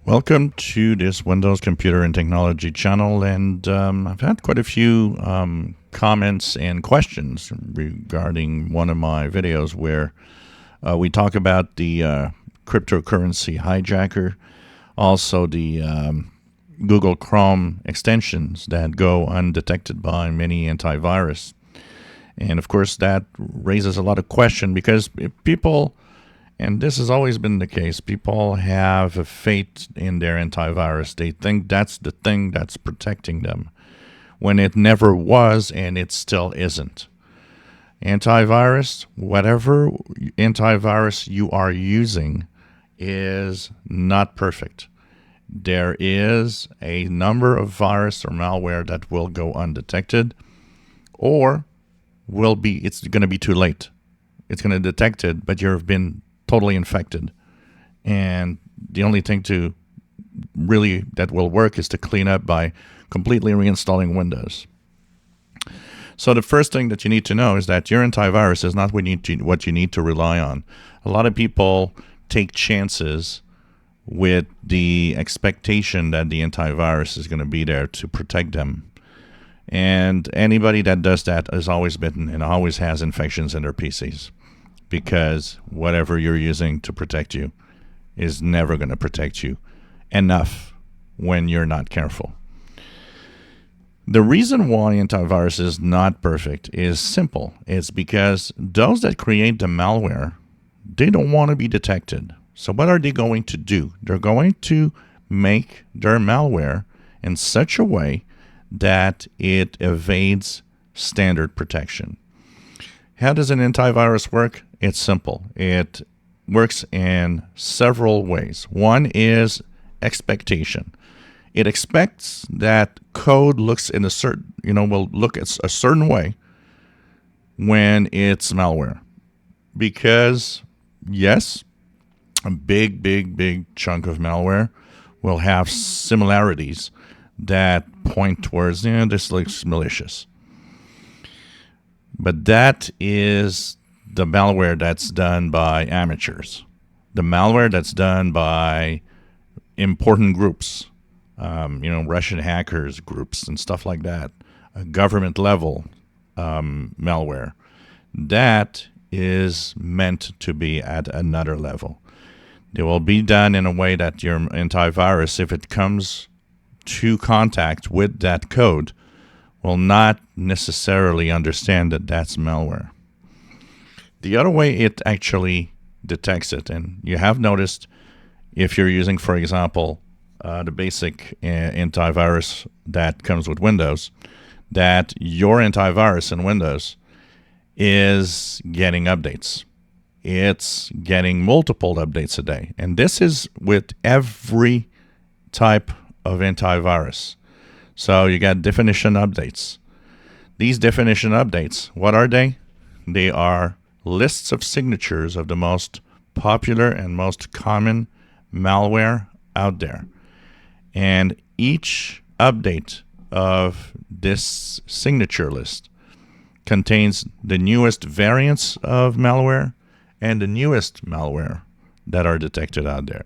Welcome to this Windows Computer and Technology channel, and I've had quite a few comments and questions regarding one of my videos where we talk about the cryptocurrency hijacker, also the Google Chrome extensions that go undetected by many antivirus. And of course, that raises a lot of question because people, and this has always been the case, people have a faith in their antivirus. They think that's the thing that's protecting them when it never was and it still isn't. Antivirus, whatever antivirus you are using, is not perfect. There is a number of virus or malware that will go undetected, or it's going to be too late. It's going to detect it, but you've been totally infected. And the only thing that will work is to clean up by completely reinstalling Windows. So the first thing that you need to know is that your antivirus is not what you need to rely on. A lot of people take chances with the expectation that the antivirus is going to be there to protect them. And anybody that does that has always been and always has infections in their PCs, because whatever you're using to protect you is never going to protect you enough when you're not careful. The reason why antivirus is not perfect is simple. It's because those that create the malware, they don't want to be detected. So what are they going to do? They're going to make their malware in such a way that it evades standard protection. How does an antivirus work? It's simple. It works in several ways. One is expectation. It expects that code looks in will look at a certain way when it's malware. Because, yes, a big chunk of malware will have similarities that point towards, this looks malicious. But that is the malware that's done by amateurs. The malware that's done by important groups, Russian hackers groups and stuff like that, government level malware, that is meant to be at another level. It will be done in a way that your antivirus, if it comes to contact with that code, will not necessarily understand that that's malware. The other way it actually detects it, and you have noticed if you're using, for example, the basic antivirus that comes with Windows, that your antivirus in Windows is getting updates. It's getting multiple updates a day. And this is with every type of antivirus. So you got definition updates. These definition updates, what are they? They are lists of signatures of the most popular and most common malware out there. And each update of this signature list contains the newest variants of malware and the newest malware that are detected out there.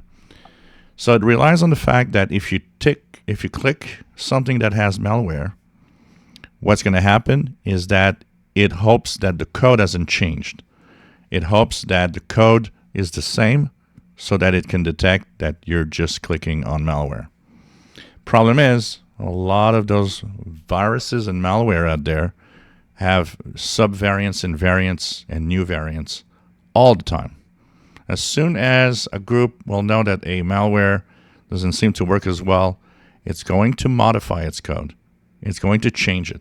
So it relies on the fact that if you click something that has malware, what's going to happen is that it hopes that the code hasn't changed. It hopes that the code is the same so that it can detect that you're just clicking on malware. Problem is, a lot of those viruses and malware out there have subvariants and variants and new variants all the time. As soon as a group will know that a malware doesn't seem to work as well, it's going to modify its code. It's going to change it.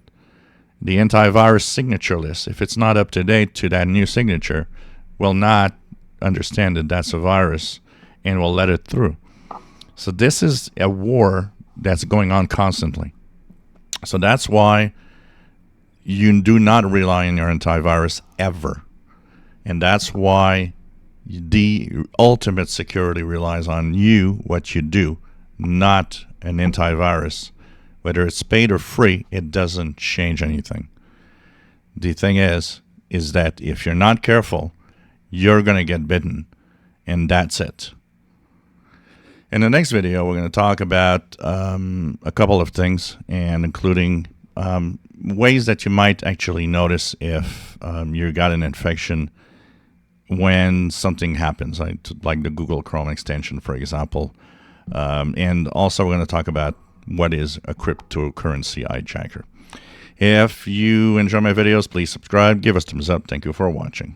The antivirus signature list, if it's not up to date to that new signature, will not understand that that's a virus and will let it through. So this is a war that's going on constantly. So that's why you do not rely on your antivirus ever. And that's why the ultimate security relies on you, what you do, not an antivirus. Whether it's paid or free, it doesn't change anything. The thing is that if you're not careful, you're going to get bitten, and that's it. In the next video, we're going to talk about a couple of things, and including ways that you might actually notice if you got an infection when something happens, like the Google Chrome extension, for example. And also we're going to talk about what is a cryptocurrency hijacker. If you enjoy my videos, please subscribe, give us a thumbs up. Thank you for watching.